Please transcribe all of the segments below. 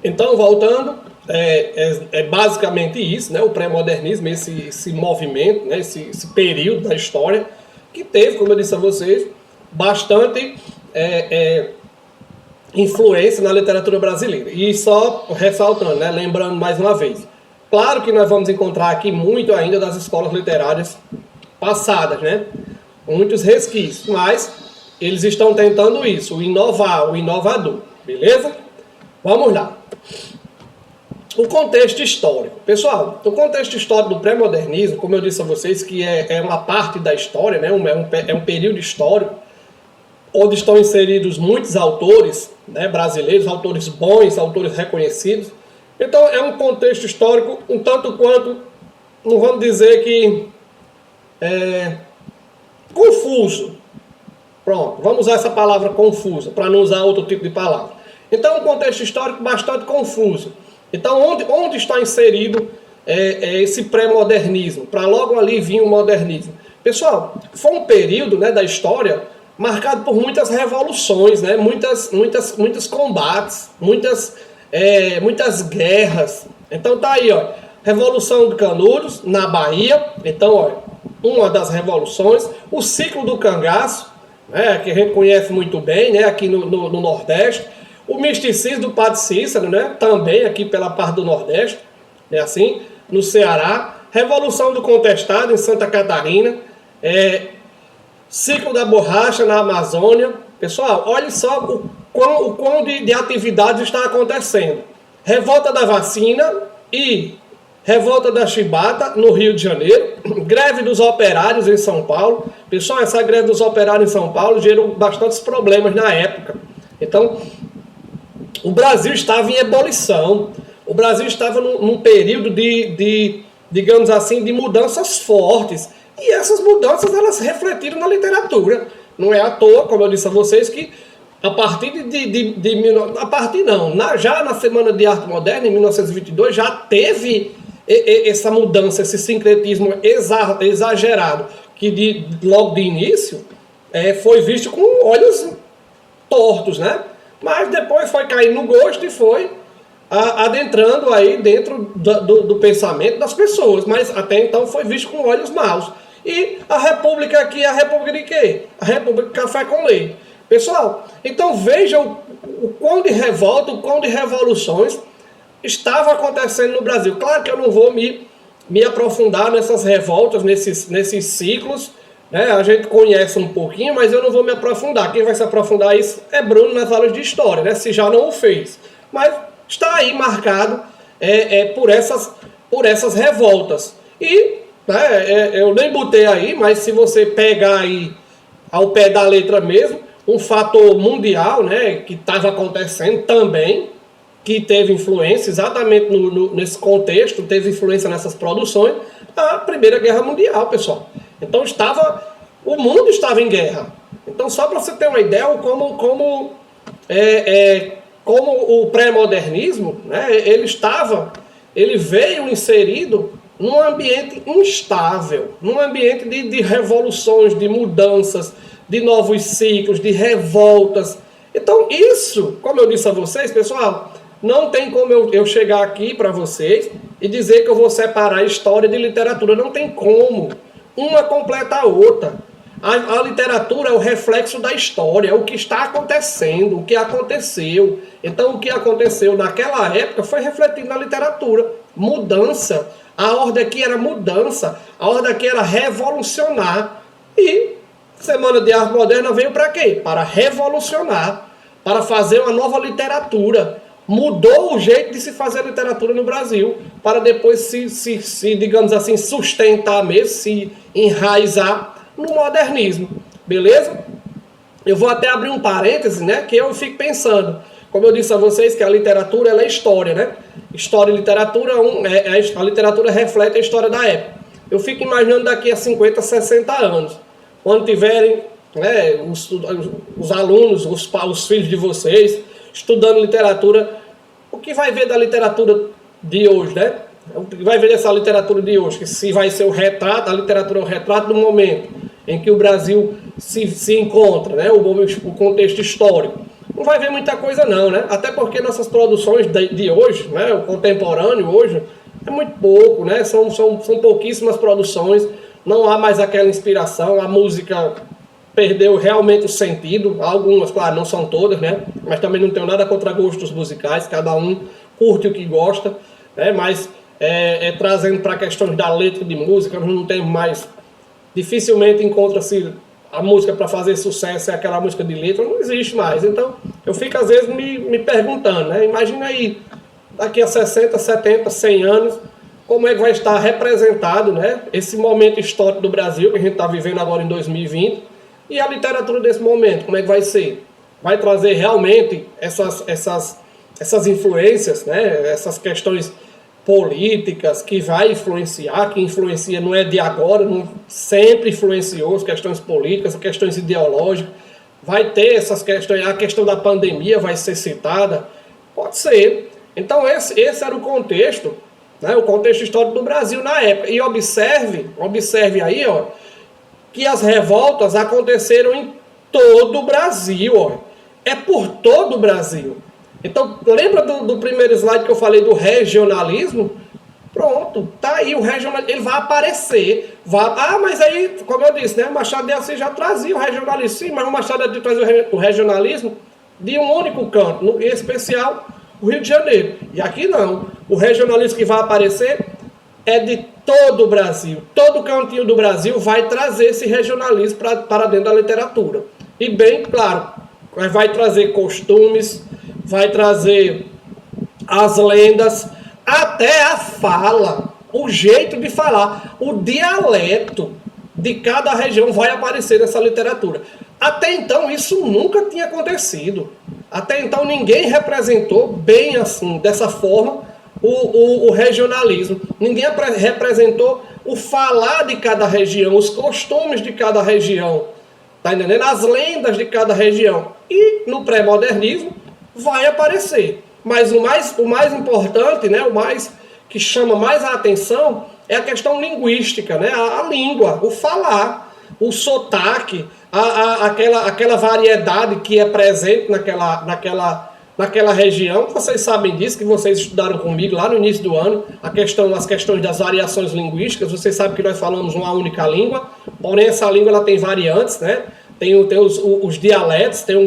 Então, voltando, é basicamente isso, né? O pré-modernismo, esse movimento, né? esse período da história que teve, como eu disse a vocês, bastante influência na literatura brasileira. E só ressaltando, né? Lembrando mais uma vez, claro que nós vamos encontrar aqui muito ainda das escolas literárias passadas, né? Muitos resquícios, mas eles estão tentando isso, o inovar, o inovador, beleza? Vamos lá. O contexto histórico. Pessoal, o contexto histórico do pré-modernismo, como eu disse a vocês, que é uma parte da história, né? É um período histórico, onde estão inseridos muitos autores, né, brasileiros, autores bons, autores reconhecidos. Então é um contexto histórico um tanto quanto, não vamos dizer que confuso. Pronto, vamos usar essa palavra confusa, para não usar outro tipo de palavra. Então, um contexto histórico bastante confuso. Então, onde está inserido esse pré-modernismo? Para logo ali vir o modernismo. Pessoal, foi um período, né, da história marcado por muitas revoluções, né, muitos combates, muitas guerras. Então tá aí, ó, Revolução de Canudos, na Bahia. Então, ó, uma das revoluções. O ciclo do cangaço, né, que a gente conhece muito bem, né, aqui no Nordeste. O misticismo do Padre Cícero, né, também aqui pela parte do Nordeste, né, assim, no Ceará. Revolução do Contestado, em Santa Catarina. Ciclo da borracha na Amazônia. Pessoal, olha só o quão de atividades está acontecendo. Revolta da vacina e revolta da chibata no Rio de Janeiro. Greve dos operários em São Paulo. Pessoal, essa greve dos operários em São Paulo gerou bastantes problemas na época. Então, o Brasil estava em ebulição. O Brasil estava num período digamos assim, de mudanças fortes. E essas mudanças, elas refletiram na literatura. Não é à toa, como eu disse a vocês, que a partir já na Semana de Arte Moderna, em 1922, já teve essa mudança, esse sincretismo exagerado, que logo de início foi visto com olhos tortos, né? Mas depois foi caindo no gosto e foi adentrando aí dentro do pensamento das pessoas. Mas até então foi visto com olhos maus. E a República aqui é a República de quê? A República de Café com Leite. Pessoal, então vejam o quão de revolta, o quão de revoluções estava acontecendo no Brasil. Claro que eu não vou me aprofundar nessas revoltas, nesses ciclos, né? A gente conhece um pouquinho, mas eu não vou me aprofundar. Quem vai se aprofundar isso é Bruno nas aulas de história, né? Se já não o fez. Mas está aí marcado por essas revoltas. E eu nem botei aí, mas se você pegar aí ao pé da letra mesmo, um fator mundial, né, que estava acontecendo também, que teve influência exatamente nesse contexto, teve influência nessas produções, a Primeira Guerra Mundial, pessoal. Então o mundo estava em guerra. Então, só para você ter uma ideia, como o pré-modernismo, né, ele veio inserido num ambiente instável, num ambiente de revoluções, de mudanças, de novos ciclos, de revoltas. Então isso, como eu disse a vocês, pessoal, não tem como eu chegar aqui para vocês e dizer que eu vou separar história de literatura. Não tem como. Uma completa a outra. A literatura é o reflexo da história, é o que está acontecendo, o que aconteceu. Então, o que aconteceu naquela época foi refletido na literatura. Mudança. A ordem aqui era mudança. A ordem aqui era revolucionar. E Semana de Arte Moderna veio para quê? Para revolucionar, para fazer uma nova literatura. Mudou o jeito de se fazer literatura no Brasil, para depois se digamos assim, sustentar mesmo, se enraizar no modernismo, beleza? Eu vou até abrir um parêntese, né, que eu fico pensando, como eu disse a vocês, que a literatura ela é história, né? História e literatura, a literatura reflete a história da época. Eu fico imaginando daqui a 50, 60 anos, quando tiverem, né, os alunos, os filhos de vocês, estudando literatura, o que vai ver da literatura de hoje, né? O que vai ver dessa literatura de hoje, que se vai ser o retrato, a literatura é o retrato do momento em que o Brasil se encontra, né? O contexto histórico. não vai ver muita coisa não, né? Até porque nossas produções de hoje, né, o contemporâneo hoje, é muito pouco, né? São pouquíssimas produções, não há mais aquela inspiração, a música perdeu realmente o sentido, algumas, claro, não são todas, né? Mas também não tenho nada contra gostos musicais, cada um curte o que gosta, né? Mas trazendo para questões da letra de música, nós não temos mais, dificilmente encontra-se a música para fazer sucesso, é aquela música de letra, não existe mais. Então, eu fico às vezes me perguntando, né? Imagina aí, daqui a 60, 70, 100 anos, como é que vai estar representado, né, esse momento histórico do Brasil, que a gente está vivendo agora em 2020, e a literatura desse momento, como é que vai ser? Vai trazer realmente essas influências, né, essas questões políticas que vai influenciar, que influencia não é de agora, não, sempre influenciou as questões políticas, as questões ideológicas, vai ter essas questões, a questão da pandemia vai ser citada, pode ser. Então esse era o contexto, né, o contexto histórico do Brasil na época. E observe aí, ó, que as revoltas aconteceram em todo o Brasil, ó. É por todo o Brasil. Então, lembra do primeiro slide que eu falei do regionalismo? Pronto, tá aí o regionalismo, ele vai aparecer. Mas aí, como eu disse, né, o Machado de Assis já trazia o regionalismo. Sim, mas o Machado de Assis trazia o regionalismo de um único canto, em especial o Rio de Janeiro. E aqui não. O regionalismo que vai aparecer é de todo o Brasil. Todo cantinho do Brasil vai trazer esse regionalismo para dentro da literatura. E bem claro, vai trazer costumes, vai trazer as lendas, até a fala, o jeito de falar, o dialeto de cada região vai aparecer nessa literatura. Até então isso nunca tinha acontecido. Até então ninguém representou bem assim, dessa forma, o regionalismo. Ninguém representou o falar de cada região, os costumes de cada região, tá entendendo? As lendas de cada região. E no pré-modernismo vai aparecer. Mas o mais importante, né, o mais que chama mais a atenção é a questão linguística, né? A língua, o falar, o sotaque, aquela variedade que é presente naquela região. Vocês sabem disso, que vocês estudaram comigo lá no início do ano, as questões das variações linguísticas. Vocês sabem que nós falamos uma única língua, porém essa língua ela tem variantes, né? Tem os dialetos, tem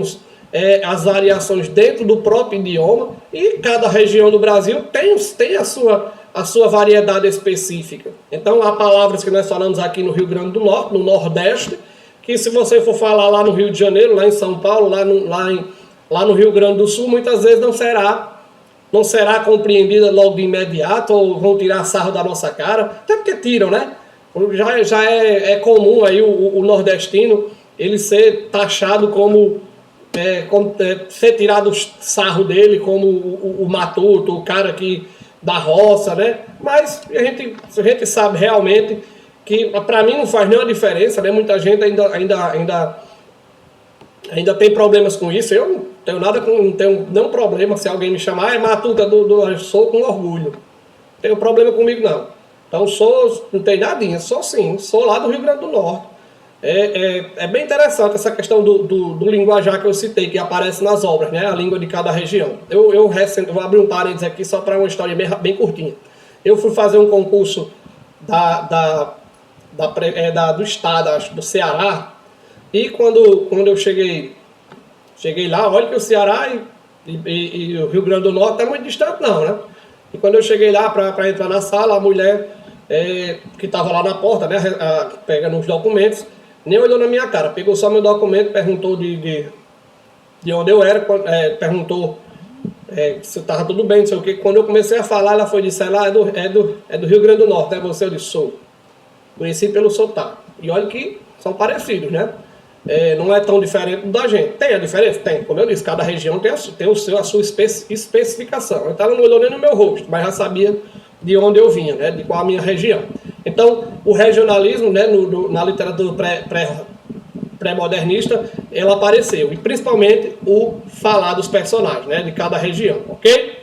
as variações dentro do próprio idioma, e cada região do Brasil tem a sua variedade específica. Então há palavras que nós falamos aqui no Rio Grande do Norte, no Nordeste, que se você for falar lá no Rio de Janeiro, lá em São Paulo, lá no Rio Grande do Sul, muitas vezes não será compreendida logo de imediato, ou vão tirar sarro da nossa cara, até porque tiram, né? Já é comum aí o nordestino ele ser taxado como ser tirado o sarro dele como o matuto, o cara que da roça, né? Mas a gente sabe realmente que para mim não faz nenhuma diferença, né? Muita gente ainda tem problemas com isso. Eu não tenho não tenho nenhum problema se alguém me chamar, matuta eu sou com orgulho. Não tenho problema comigo não. Então não tem nadinha, sou lá do Rio Grande do Norte. É bem interessante essa questão do linguajar que eu citei, que aparece nas obras, né? A língua de cada região. Eu vou abrir um parênteses aqui só para uma história bem curtinha. Eu fui fazer um concurso do estado, acho, do Ceará, e quando eu cheguei lá, olha que o Ceará e o Rio Grande do Norte não é muito distante não, né? E quando eu cheguei lá para entrar na sala, a mulher que estava lá na porta, né, pegando os documentos, nem olhou na minha cara, pegou só meu documento, perguntou de onde eu era, perguntou se estava tudo bem, não sei o que. Quando eu comecei a falar, ela foi disse, ela é do Rio Grande do Norte, é você? Eu disse, sou. Conheci pelo sotaque. E olha que são parecidos, né? Não é tão diferente da gente. Tem a diferença? Tem. Como eu disse, cada região tem a sua especificação. Então ela não olhou nem no meu rosto, mas já sabia de onde eu vinha, né? De qual a minha região. Então, o regionalismo, né, na literatura pré-modernista, ela apareceu. E principalmente o falar dos personagens, né, de cada região, ok?